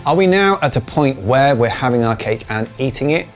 Are we now at a point where we're having our cake and eating it?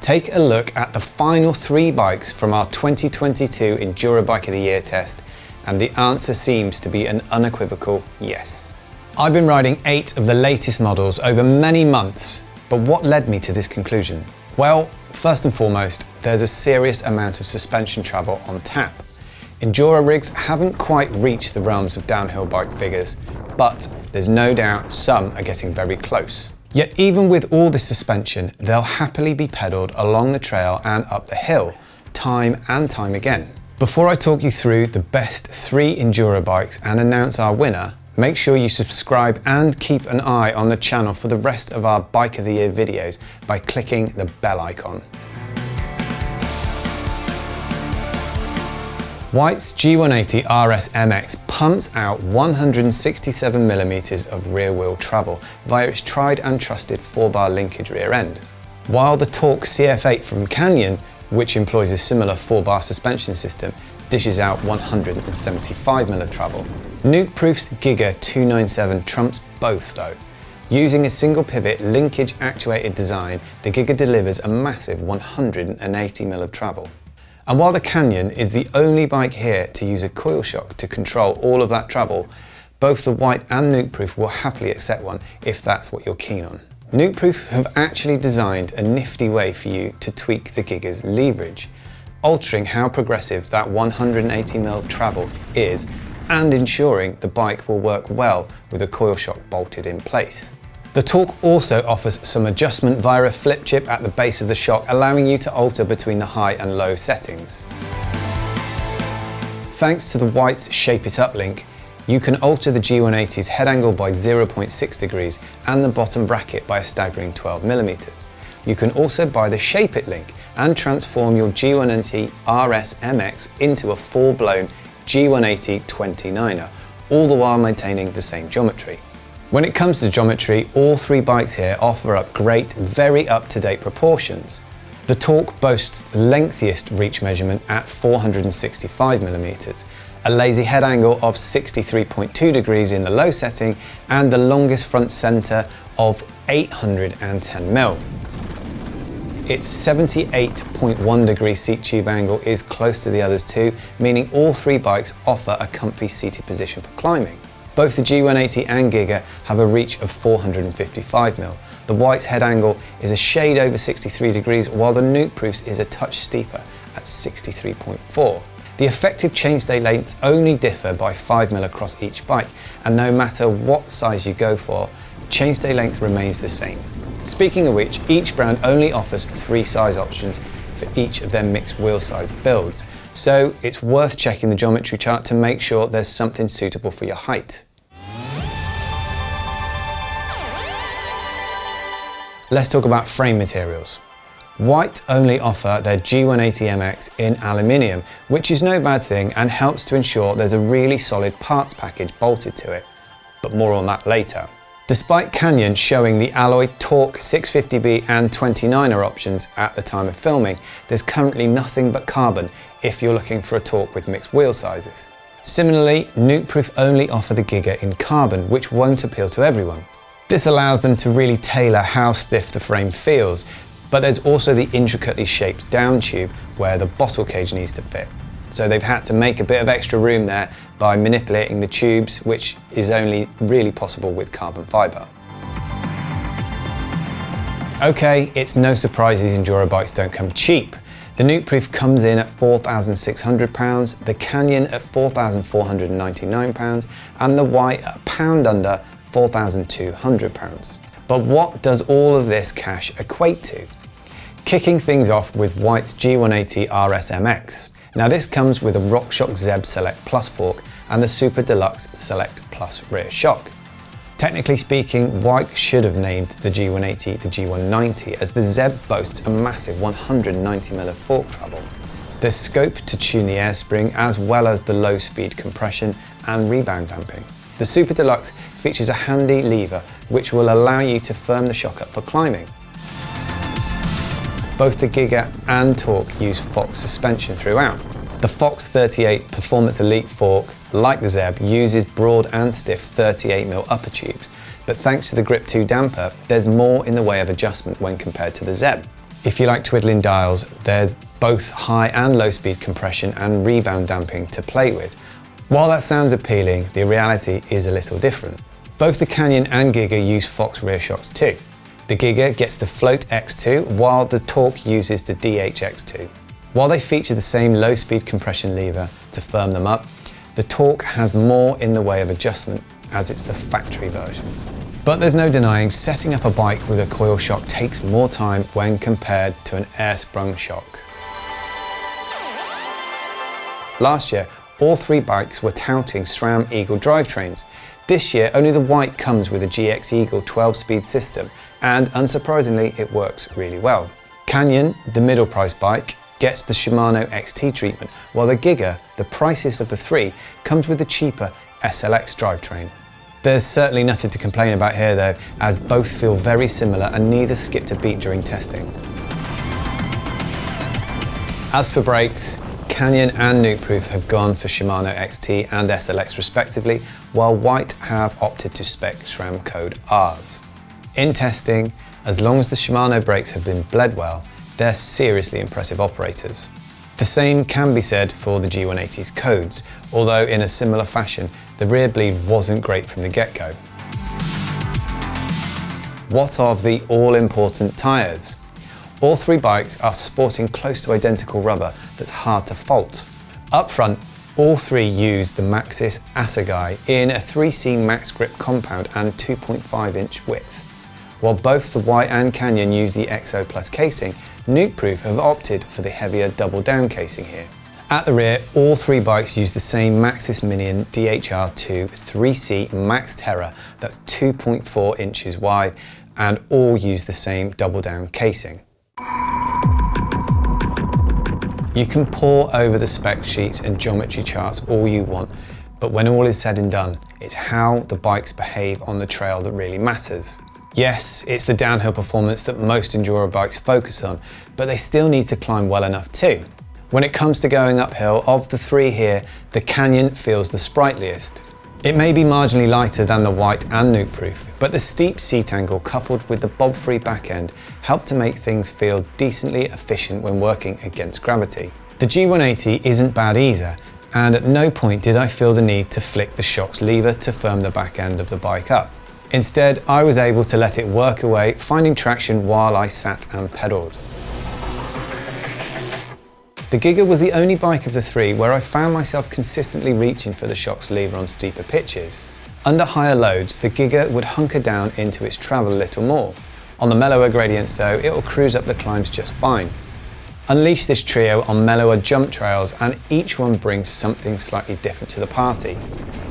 Take a look at the final 3 bikes from our 2022 Enduro Bike of the Year test, and the answer seems to be an unequivocal yes. I've been riding 8 of the latest models over many months, but what led me to this conclusion? Well, first and foremost, there's a serious amount of suspension travel on tap. Enduro rigs haven't quite reached the realms of downhill bike figures, but there's no doubt some are getting very close. Yet even with all this suspension, they'll happily be pedalled along the trail and up the hill, time and time again. Before I talk you through the best 3 Enduro bikes and announce our winner, make sure you subscribe and keep an eye on the channel for the rest of our Bike of the Year videos by clicking the bell icon. Whyte's G180 RS MX pumps out 167mm of rear wheel travel via its tried and trusted 4-bar linkage rear end. While the Torque CF8 from Canyon, which employs a similar 4-bar suspension system, dishes out 175mm of travel. Nukeproof's Giga 297 trumps both though. Using a single pivot linkage actuated design, the Giga delivers a massive 180mm of travel. And while the Canyon is the only bike here to use a coil shock to control all of that travel, both the Whyte and Nukeproof will happily accept one if that's what you're keen on. Nukeproof have actually designed a nifty way for you to tweak the Giga's leverage, altering how progressive that 180mm of travel is and ensuring the bike will work well with a coil shock bolted in place. The Torque also offers some adjustment via a flip chip at the base of the shock, allowing you to alter between the high and low settings. Thanks to the Whyte's Shape It Up link, you can alter the G180's head angle by 0.6 degrees and the bottom bracket by a staggering 12mm. You can also buy the Shape It link and transform your G180 RS MX into a full-blown G180 29er, all the while maintaining the same geometry. When it comes to geometry, all 3 bikes here offer up great, very up-to-date proportions. The Torque boasts the lengthiest reach measurement at 465mm, a lazy head angle of 63.2 degrees in the low setting, and the longest front centre of 810mm. Its 78.1 degree seat tube angle is close to the others too, meaning all 3 bikes offer a comfy seated position for climbing. Both the G180 and Giga have a reach of 455mm. The Whyte's head angle is a shade over 63 degrees, while the Nukeproof's is a touch steeper at 63.4. The effective chainstay lengths only differ by 5mm across each bike, and no matter what size you go for, chainstay length remains the same. Speaking of which, each brand only offers 3 size options for each of their mixed wheel size builds, so it's worth checking the geometry chart to make sure there's something suitable for your height. Let's talk about frame materials. Whyte only offer their G180 MX in aluminium, which is no bad thing and helps to ensure there's a really solid parts package bolted to it, but more on that later. Despite Canyon showing the alloy Torque 650B and 29er options at the time of filming, there's currently nothing but carbon if you're looking for a Torque with mixed wheel sizes. Similarly, Nukeproof only offer the Giga in carbon, which won't appeal to everyone. This allows them to really tailor how stiff the frame feels, but there's also the intricately shaped down tube where the bottle cage needs to fit. So they've had to make a bit of extra room there by manipulating the tubes, which is only really possible with carbon fibre. Okay, it's no surprise these Enduro bikes don't come cheap. The Nukeproof comes in at £4,600, the Canyon at £4,499, and the Whyte at £1 under £4,200. But what does all of this cash equate to? Kicking things off with Whyte's G180 RS MX. Now this comes with a RockShox Zeb Select Plus fork and the Super Deluxe Select Plus rear shock. Technically speaking, Whyte should have named the G180 the G190, as the Zeb boasts a massive 190mm of fork travel. There's scope to tune the air spring as well as the low speed compression and rebound damping. The Super Deluxe features a handy lever which will allow you to firm the shock up for climbing. Both the Giga and Torque use Fox suspension throughout. The Fox 38 Performance Elite fork, like the Zeb, uses broad and stiff 38mm upper tubes, but thanks to the Grip 2 damper, there's more in the way of adjustment when compared to the Zeb. If you like twiddling dials, there's both high and low speed compression and rebound damping to play with. While that sounds appealing, the reality is a little different. Both the Canyon and Giga use Fox rear shocks too. The Giga gets the Float X2, while the Torque uses the DH-X2. While they feature the same low-speed compression lever to firm them up, the Torque has more in the way of adjustment as it's the factory version. But there's no denying setting up a bike with a coil shock takes more time when compared to an air-sprung shock. Last year, all three bikes were touting SRAM Eagle drivetrains. This year, only the Whyte comes with a GX Eagle 12-speed system, and unsurprisingly, it works really well. Canyon, the middle price bike, gets the Shimano XT treatment, while the Giga, the priciest of the three, comes with the cheaper SLX drivetrain. There's certainly nothing to complain about here though, as both feel very similar and neither skipped a beat during testing. As for brakes, Canyon and Nukeproof have gone for Shimano XT and SLX respectively, while Whyte have opted to spec SRAM code Rs. In testing, as long as the Shimano brakes have been bled well, they're seriously impressive operators. The same can be said for the G180's codes, although in a similar fashion, the rear bleed wasn't great from the get-go. What of the all-important tyres? All three bikes are sporting close to identical rubber that's hard to fault. Up front, all three use the Maxxis Assegai in a 3C max grip compound and 2.5-inch width. While both the Whyte and Canyon use the XO Plus casing, Nukeproof have opted for the heavier double down casing here. At the rear, all three bikes use the same Maxxis Minion DHR2 3C Max Terra that's 2.4 inches wide, and all use the same double down casing. You can pore over the spec sheets and geometry charts all you want, but when all is said and done, it's how the bikes behave on the trail that really matters. Yes, it's the downhill performance that most enduro bikes focus on, but they still need to climb well enough too. When it comes to going uphill, of the three here, the Canyon feels the sprightliest. It may be marginally lighter than the Whyte and Nukeproof, but the steep seat angle coupled with the bob-free back end help to make things feel decently efficient when working against gravity. The G180 isn't bad either, and at no point did I feel the need to flick the shocks lever to firm the back end of the bike up. Instead, I was able to let it work away, finding traction while I sat and pedalled. The Giga was the only bike of the three where I found myself consistently reaching for the shocks lever on steeper pitches. Under higher loads, the Giga would hunker down into its travel a little more. On the mellower gradients though, it will cruise up the climbs just fine. Unleash this trio on mellower jump trails and each one brings something slightly different to the party.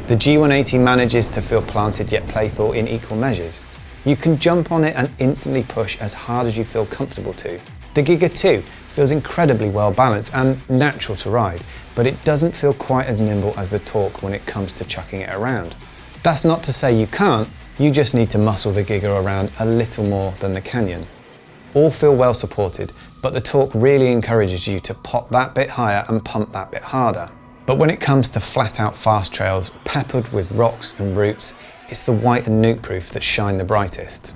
The G180 manages to feel planted yet playful in equal measures. You can jump on it and instantly push as hard as you feel comfortable to. The Giga 2 feels incredibly well balanced and natural to ride, but it doesn't feel quite as nimble as the Torque when it comes to chucking it around. That's not to say you can't, you just need to muscle the Giga around a little more than the Canyon. All feel well supported, but the Torque really encourages you to pop that bit higher and pump that bit harder. But when it comes to flat out fast trails, peppered with rocks and roots, it's the Whyte and Nukeproof that shine the brightest.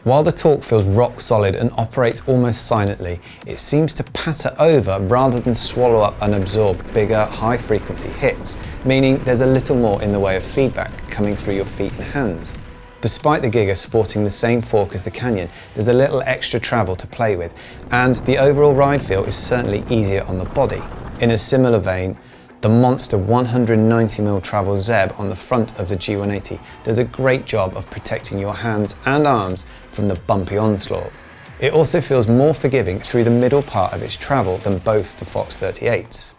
While the Torque feels rock solid and operates almost silently, it seems to patter over rather than swallow up and absorb bigger, high frequency hits, meaning there's a little more in the way of feedback coming through your feet and hands. Despite the Giga sporting the same fork as the Canyon, there's a little extra travel to play with, and the overall ride feel is certainly easier on the body. In a similar vein, the monster 190mm travel Zeb on the front of the G180 does a great job of protecting your hands and arms from the bumpy onslaught. It also feels more forgiving through the middle part of its travel than both the Fox 38s.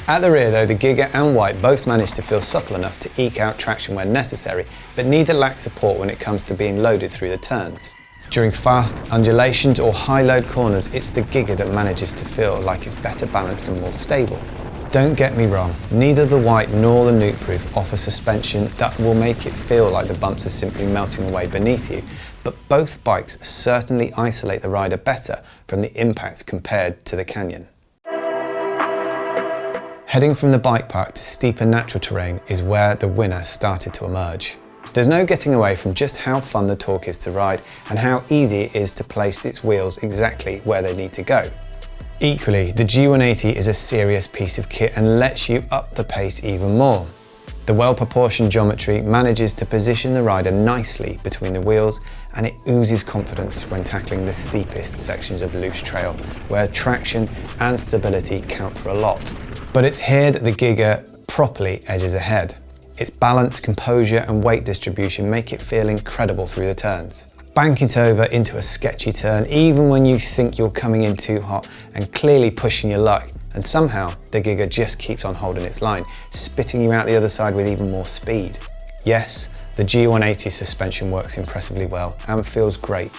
At the rear though, the Giga and Whyte both managed to feel supple enough to eke out traction when necessary, but neither lacked support when it comes to being loaded through the turns. During fast undulations or high load corners, it's the Giga that manages to feel like it's better balanced and more stable. Don't get me wrong, neither the Whyte nor the Nukeproof offer suspension that will make it feel like the bumps are simply melting away beneath you, but both bikes certainly isolate the rider better from the impact compared to the Canyon. Heading from the bike park to steeper natural terrain is where the winner started to emerge. There's no getting away from just how fun the Torque is to ride and how easy it is to place its wheels exactly where they need to go. Equally, the G180 is a serious piece of kit and lets you up the pace even more. The well-proportioned geometry manages to position the rider nicely between the wheels, and it oozes confidence when tackling the steepest sections of loose trail, where traction and stability count for a lot. But it's here that the Giga properly edges ahead. Its balance, composure and weight distribution make it feel incredible through the turns. Bank it over into a sketchy turn even when you think you're coming in too hot and clearly pushing your luck, and somehow the Giga just keeps on holding its line, spitting you out the other side with even more speed. Yes, the G180 suspension works impressively well and feels great,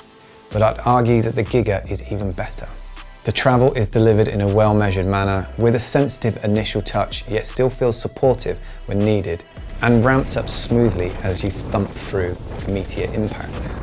but I'd argue that the Giga is even better. The travel is delivered in a well-measured manner with a sensitive initial touch, yet still feels supportive when needed, and ramps up smoothly as you thump through meteor impacts.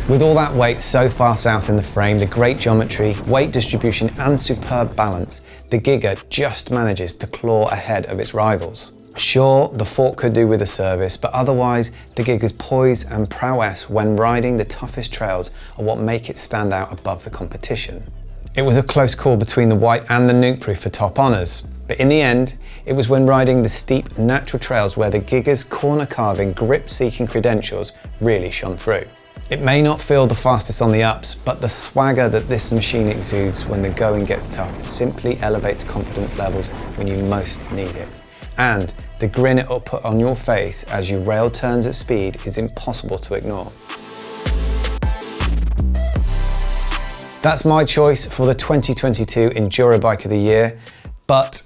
With all that weight so far south in the frame, the great geometry, weight distribution and superb balance, the Giga just manages to claw ahead of its rivals. Sure, the Fork could do with a service, but otherwise the Giga's poise and prowess when riding the toughest trails are what make it stand out above the competition. It was a close call between the Whyte and the Nukeproof for top honours, but in the end, it was when riding the steep natural trails where the Giga's corner carving, grip-seeking credentials really shone through. It may not feel the fastest on the ups, but the swagger that this machine exudes when the going gets tough simply elevates confidence levels when you most need it. And the grin it will put on your face as you rail turns at speed is impossible to ignore. That's my choice for the 2022 Enduro Bike of the Year, but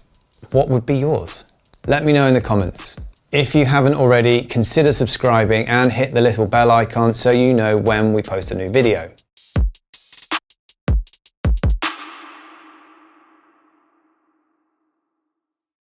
what would be yours? Let me know in the comments. If you haven't already, consider subscribing and hit the little bell icon so you know when we post a new video.